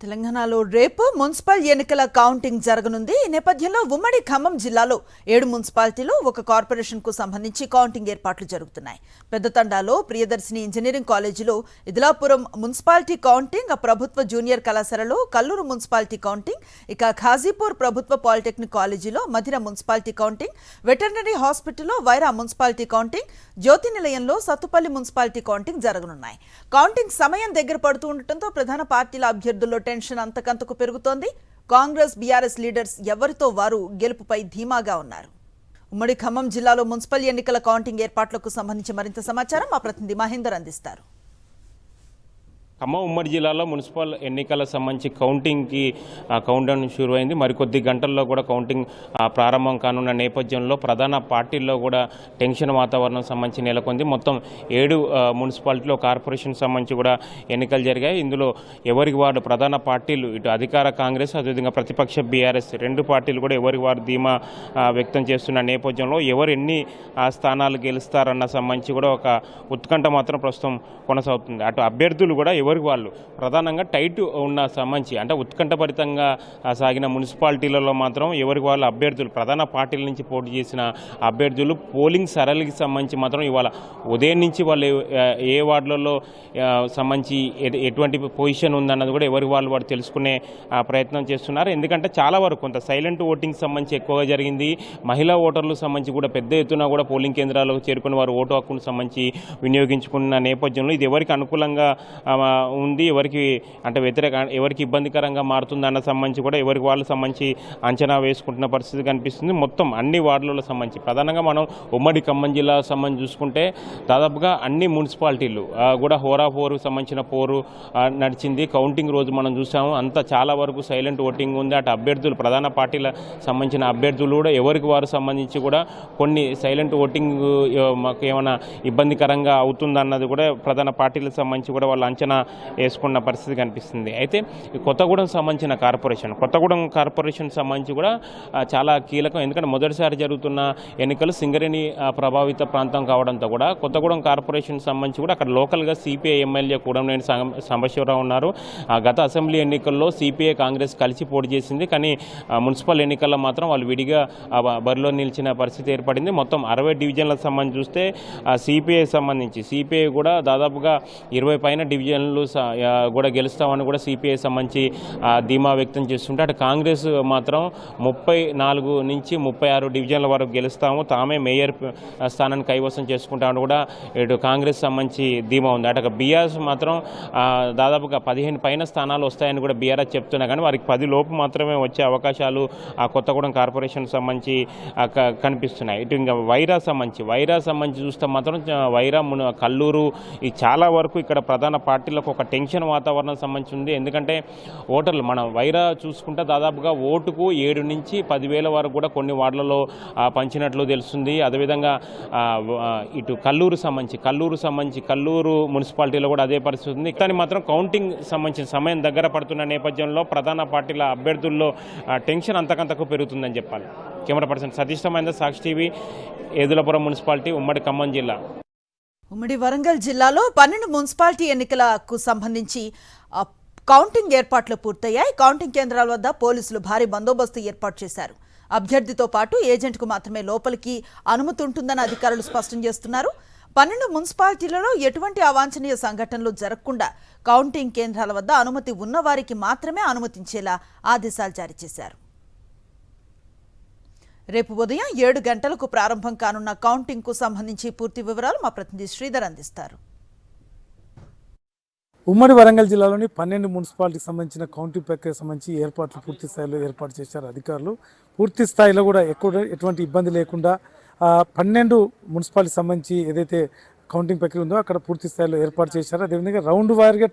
తెలంగాణలో రేపు మున్సిపల్ ఎన్నికల కౌంటింగ్ జరగనుంది. ఈ నేపథ్యంలో ఉమ్మడి ఖమ్మం జిల్లాలో 7 మున్సిపాలిటీలు ఒక కార్పొరేషన్ కు సంబంధించి కౌంటింగ్ ఏర్పాట్లు జరుగుతున్నాయి. పెద్దతండాలో ప్రియదర్శిని ఇంజనీరింగ్ కాలేజీలో ఇదిలాపురం మున్సిపాలిటీ కౌంటింగ్, ప్రభుత్వ జూనియర్ కళాశాలలో కల్లూరు మున్సిపాలిటీ కౌంటింగ్, ఇక ఖాజీపూర్ ప్రభుత్వ పాలిటెక్నిక్ కాలేజీలో మధిర మున్సిపాలిటీ కౌంటింగ్, వెటర్నరీ హాస్పిటల్లో వైరా మున్సిపాలిటీ కౌంటింగ్, జ్యోతి నిలయంలో సత్తుపల్లి మున్సిపాలిటీ కౌంటింగ్ జరగనున్నాయి. కౌంటింగ్ సమయం దగ్గర పడుతూ ఉండటంతో ప్రధాన పార్టీల అభ్యర్థుల్లో టెన్షన్ అంతకంతకు పెరుగుతోంది. కాంగ్రెస్, బీఆర్ఎస్ లీడర్స్ ఎవరితో వారు గెలుపుపై ధీమాగా ఉన్నారు. ఉమ్మడి ఖమ్మం జిల్లాలో మున్సిపల్ ఎన్నికల కౌంటింగ్ ఏర్పాట్లకు సంబంధించి మరింత సమాచారం మా ప్రతినిధి మహేందర్ అందిస్తారు. ఖమ్మం ఉమ్మడి జిల్లాలో మున్సిపల్ ఎన్నికల సంబంధించి కౌంటింగ్కి కౌంట్డౌన్ షురు అయింది. మరికొద్ది గంటల్లో కూడా కౌంటింగ్ ప్రారంభం కానున్న నేపథ్యంలో ప్రధాన పార్టీల్లో కూడా టెన్షన్ వాతావరణం సంబంధించి నెలకొంది. మొత్తం 7 మున్సిపాలిటీలో కార్పొరేషన్ సంబంధించి కూడా ఎన్నికలు జరిగాయి. ఇందులో ఎవరికి వారు ప్రధాన పార్టీలు, ఇటు అధికార కాంగ్రెస్ అదేవిధంగా ప్రతిపక్ష బీఆర్ఎస్ 2 పార్టీలు కూడా ఎవరికి వారు ధీమా వ్యక్తం చేస్తున్న నేపథ్యంలో ఎవరు ఎన్ని స్థానాలు గెలుస్తారన్న సంబంధించి కూడా ఒక ఉత్కంఠ మాత్రం ప్రస్తుతం కొనసాగుతుంది. అటు అభ్యర్థులు కూడా ఎవరికి వాళ్ళు ప్రధానంగా టైట్ ఉన్న సంబంధించి అంటే ఉత్కంఠభరితంగా సాగిన మున్సిపాలిటీలలో మాత్రం ఎవరికి వాళ్ళు అభ్యర్థులు ప్రధాన పార్టీల నుంచి పోటీ చేసిన అభ్యర్థులు పోలింగ్ సరళికి సంబంధించి మాత్రం ఇవాళ ఉదయం నుంచి వాళ్ళు ఏ వార్డులలో సంబంధించి ఎటువంటి పొజిషన్ ఉందన్నది కూడా ఎవరికి వాళ్ళు తెలుసుకునే ప్రయత్నం చేస్తున్నారు. ఎందుకంటే చాలా వరకు కొంత సైలెంట్ ఓటింగ్ సంబంధించి ఎక్కువగా జరిగింది. మహిళా ఓటర్లకు సంబంధించి కూడా పెద్ద ఎత్తున కూడా పోలింగ్ కేంద్రాలకు చేరుకుని వారు ఓటు హక్కును సంబంధించి వినియోగించుకున్న నేపథ్యంలో ఇది ఎవరికి అనుకూలంగా ఉంది, ఎవరికి అంటే ఎవరికి ఇబ్బందికరంగా మారుతుందన్న సంబంధించి కూడా ఎవరికి వాళ్ళు సంబంధించి అంచనా వేసుకుంటున్న పరిస్థితి కనిపిస్తుంది. మొత్తం అన్ని వార్డుల సంబంధించి ప్రధానంగా మనం ఉమ్మడి ఖమ్మం జిల్లా సంబంధించి చూసుకుంటే దాదాపుగా అన్ని మున్సిపాలిటీలు కూడా హోరాహోరుకు సంబంధించిన పోరు నడిచింది. కౌంటింగ్ రోజు మనం చూసాము, అంతా చాలా వరకు సైలెంట్ ఓటింగ్ ఉంది. అటు అభ్యర్థులు ప్రధాన పార్టీల సంబంధించిన అభ్యర్థులు కూడా ఎవరికి వారు సంబంధించి కూడా కొన్ని సైలెంట్ ఓటింగ్ మాకు ఏమైనా ఇబ్బందికరంగా అవుతుందన్నది కూడా ప్రధాన పార్టీలకు సంబంధించి కూడా వాళ్ళు అంచనా వేసుకున్న పరిస్థితి కనిపిస్తుంది. అయితే కొత్తగూడెం సంబంధించిన కొత్తగూడెం కార్పొరేషన్ సంబంధించి కూడా చాలా కీలకం. ఎందుకంటే మొదటిసారి జరుగుతున్న ఎన్నికలు సింగరేణి ప్రభావిత ప్రాంతం కావడంతో కూడా కొత్తగూడెం కార్పొరేషన్ సంబంధించి కూడా అక్కడ లోకల్గా సిపిఐ ఎమ్మెల్యే కూడంనేని సాంబశివరావు ఉన్నారు. గత అసెంబ్లీ ఎన్నికల్లో సిపిఐ కాంగ్రెస్ కలిసి పోటీ చేసింది. కానీ మున్సిపల్ ఎన్నికల్లో మాత్రం వాళ్ళు విడిగా బరిలో నిలిచిన పరిస్థితి ఏర్పడింది. మొత్తం 60 డివిజన్లకు సంబంధించి చూస్తే సిపిఐ కూడా దాదాపుగా 20 పైన డివిజన్లు కూడా గెలుస్తామని కూడా సిపిఐ సంబంధించి ధీమా వ్యక్తం చేస్తుంటే అటు కాంగ్రెస్ మాత్రం 34 నుంచి 36 డివిజన్ల వరకు గెలుస్తాము, తామే మేయర్ స్థానాన్ని కైవసం చేసుకుంటామని కూడా ఇటు కాంగ్రెస్ సంబంధించి ధీమా ఉంది. అటు బీఆర్ఎస్ మాత్రం దాదాపుగా 15 పైన స్థానాలు వస్తాయని కూడా బీఆర్ఎస్ చెప్తున్నా కానీ వారికి 10 లోపు మాత్రమే వచ్చే అవకాశాలు ఆ కొత్తగూడెం కార్పొరేషన్ సంబంధించి కనిపిస్తున్నాయి. ఇటు ఇంకా వైరా సంబంధించి చూస్తే మాత్రం వైరా, కల్లూరు ఈ చాలా వరకు ఇక్కడ ప్రధాన పార్టీలకు ఒక టెన్షన్ వాతావరణం సంబంధించి ఉంది. ఎందుకంటే ఓటర్లు మనం వైరా చూసుకుంటే దాదాపుగా ఓటుకు 7 నుంచి 10,000 వరకు కూడా కొన్ని వార్డులలో పంచినట్లు తెలుస్తుంది. అదేవిధంగా ఇటు కల్లూరు మున్సిపాలిటీలో కూడా అదే పరిస్థితి ఉంది. కానీ మాత్రం కౌంటింగ్ సంబంధించిన సమయం దగ్గర పడుతున్న నేపథ్యంలో ప్రధాన పార్టీల అభ్యర్థుల్లో టెన్షన్ అంతకంతకు పెరుగుతుందని చెప్పాలి. కెమెరా పర్సన్ సతీష్ మహేందర్, సాక్షి టీవీ, ఏదులపురం మున్సిపాలిటీ, ఉమ్మడి ఖమ్మం జిల్లా. ఉమ్మడి వరంగల్ జిల్లాలో 12 మున్సిపాలిటీ ఎన్నికలకు సంబంధించి కౌంటింగ్ ఏర్పాట్లు పూర్తయ్యాయి. కౌంటింగ్ కేంద్రాల వద్ద పోలీసులు భారీ బందోబస్తు ఏర్పాటు చేశారు. అభ్యర్థితో పాటు ఏజెంట్కు మాత్రమే లోపలికి అనుమతి ఉంటుందని అధికారులు స్పష్టం చేస్తున్నారు. 12 మున్సిపాలిటీలలో ఎటువంటి అవాంఛనీయ సంఘటనలు జరగకుండా కౌంటింగ్ కేంద్రాల వద్ద అనుమతి ఉన్నవారికి మాత్రమే అనుమతించేలా ఆదేశాలు జారీ చేశారు. రేపు ఉదయం 7 గంటలకు ప్రారంభం కానున్న కౌంటింగ్ కు సంబంధించి పూర్తి వివరాలు మా ప్రతినిధి శ్రీధర్ అందిస్తారు. ఉమ్మడి వరంగల్ జిల్లాలోని 12 మున్సిపాలిటీకి సంబంధించిన కౌంటింగ్ ప్రక్రియ సంబంధించి ఏర్పాట్లు పూర్తి స్థాయిలో ఏర్పాటు చేశారు అధికారులు. పూర్తి స్థాయిలో కూడా ఎటువంటి ఇబ్బంది లేకుండా 12 మున్సిపాలిటీకి సంబంధించి ఏదైతే కౌంటింగ్ ప్రక్రియ ఉందో అక్కడ పూర్తి స్థాయిలో ఏర్పాటు చేశారు. అదేవిధంగా రౌండ్ వారీగా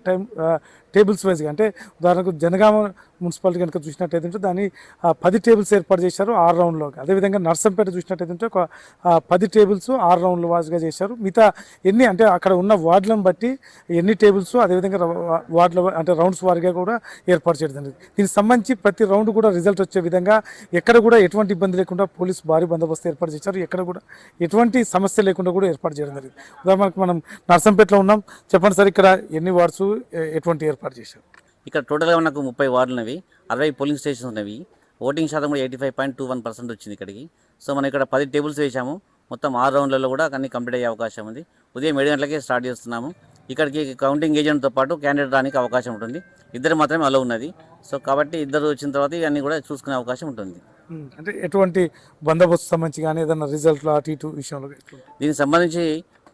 టేబుల్స్ వైజ్గా, అంటే ఉదాహరణకు జనగామ మున్సిపాలిటీ కనుక చూసినట్టయితే దాన్ని 10 టేబుల్స్ ఏర్పాటు చేశారు 6 రౌండ్లో. అదేవిధంగా నర్సంపేట చూసినట్టయితే ఒక 10 టేబుల్స్ 6 రౌండ్ల వాజ్గా చేశారు. మిగతా ఎన్ని అంటే అక్కడ ఉన్న వార్డులను బట్టి ఎన్ని టేబుల్స్ అదేవిధంగా వార్డుల అంటే రౌండ్స్ వారీగా కూడా ఏర్పాటు చేయడం జరిగింది. దీనికి సంబంధించి ప్రతి రౌండ్ కూడా రిజల్ట్ వచ్చే విధంగా ఎక్కడ కూడా ఎటువంటి ఇబ్బంది లేకుండా పోలీసు భారీ బందోబస్తు ఏర్పాటు చేశారు. ఎక్కడ కూడా ఎటువంటి సమస్య లేకుండా కూడా ఏర్పాటు చేయడం జరిగింది. ఉదాహరణకు మనం నర్సంపేటలో ఉన్నాం, చెప్పండి సార్, ఇక్కడ ఎన్ని వార్డ్స్ ఎటువంటి ఏర్పాటు చేశారు? ఇక్కడ టోటల్గా మనకు 30 వార్డులు ఉన్నవి, 60 పోలింగ్ స్టేషన్స్ ఉన్నవి. ఓటింగ్ శాతం కూడా 85.21% వచ్చింది ఇక్కడికి. సో మనం ఇక్కడ 10 టేబుల్స్ వేసాము. మొత్తం 6 రౌండ్లలో కూడా అన్ని కంప్లీట్ అయ్యే అవకాశం ఉంది. ఉదయం 7 గంటలకే స్టార్ట్ చేస్తున్నాము. ఇక్కడికి కౌంటింగ్ ఏజెంట్తో పాటు క్యాండిడేట్ రానికి అవకాశం ఉంటుంది. ఇద్దరు మాత్రమే అలో ఉన్నది. సో కాబట్టి ఇద్దరు వచ్చిన తర్వాత ఇవన్నీ కూడా చూసుకునే అవకాశం ఉంటుంది. అంటే ఎటువంటి బందోబస్తు సంబంధించి కానీ ఏదైనా రిజల్ట్లో అటు ఇటు విషయంలో ఎట్లుంది? దీనికి సంబంధించి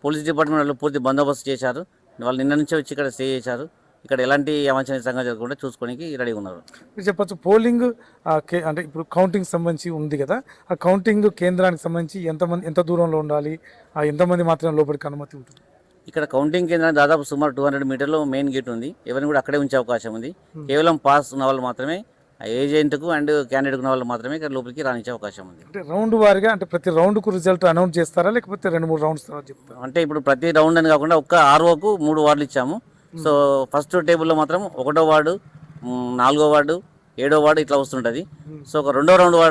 పోలీస్ డిపార్ట్మెంట్ వాళ్ళు పూర్తి బందోబస్తు చేశారు. వాళ్ళు నిన్న నుంచే వచ్చి ఇక్కడ స్టే చేశారు. ఇక్కడ ఎలాంటి అవాంఛనీయ సంఘటన జరగకుండా చూసుకోవడానికి రెడీగా ఉన్నారు. మీరు చెప్పచ్చు పోలింగ్ అంటే ఇప్పుడు కౌంటింగ్ సంబంధించి ఉంది కదా, ఆ కౌంటింగ్ కేంద్రానికి సంబంధించి ఎంత దూరంలో ఉండాలి, ఎంతమంది మాత్రమే లోపలికి అనుమతి ఉంటుంది? ఇక్కడ కౌంటింగ్ కేంద్రం దాదాపు సుమారు 200 మీటర్లో మెయిన్ గేట్ ఉంది. ఎవరిని కూడా అక్కడే ఉంచే అవకాశం ఉంది. కేవలం పాస్ ఉన్న వాళ్ళు మాత్రమే, ఏజెంట్కు అండ్ క్యాండిడేట్ ఉన్న వాళ్ళు మాత్రమే ఇక్కడ లోపలికి రానిచ్చే అవకాశం ఉంది. అంటే రౌండ్ వారిగా అంటే ప్రతి రౌండ్కు రిజల్ట్ అనౌన్స్ చేస్తారా, లేకపోతే 2-3 రౌండ్స్ తర్వాత చెప్తారా? అంటే ఇప్పుడు ప్రతి రౌండ్ అని కాకుండా ఒక్క ఆర్ఓకు 3 వార్డులు ఇచ్చాము. సో ఫస్ట్ టేబుల్లో మాత్రం 1వ వార్డు, 4వ వార్డు, 7వ వార్డు ఇట్లా వస్తుంటుంది. సో ఒక 2వ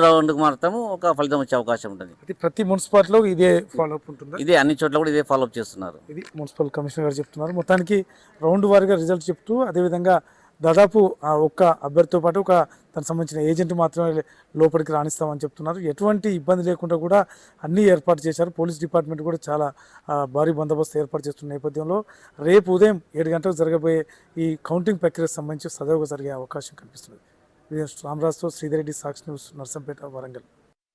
రౌండ్కి మాత్రం ఒక ఫలితం వచ్చే అవకాశం ఉంటుంది. ఇది ప్రతి మున్సిపాలిటీలో ఇదే ఫాలోఅప్ ఉంటుందా? ఇదే అన్ని చోట్ల కూడా ఇదే ఫాలోఅప్ చేస్తున్నారు. ఇది మున్సిపల్ కమిషనర్ గారు చెప్తున్నారు. మొత్తానికి రౌండ్ వారీగా రిజల్ట్ చెప్తూ అదేవిధంగా దాదాపు ఒక్క అభ్యర్థితో పాటు ఒక దానికి సంబంధించిన ఏజెంట్ మాత్రమే లోపలికి రాణిస్తామని చెప్తున్నారు. ఎటువంటి ఇబ్బంది లేకుండా కూడా అన్నీ ఏర్పాటు చేశారు. పోలీస్ డిపార్ట్మెంట్ కూడా చాలా భారీ బందోబస్తు ఏర్పాటు చేస్తున్న నేపథ్యంలో రేపు ఉదయం 7 గంటలకు జరగబోయే ఈ కౌంటింగ్ ప్రక్రియకు సంబంధించి సజావుగా జరిగే అవకాశం కనిపిస్తుంది. రామరాజుతో శ్రీధర్ రెడ్డి, సాక్షి న్యూస్, నర్సంపేట, వరంగల్.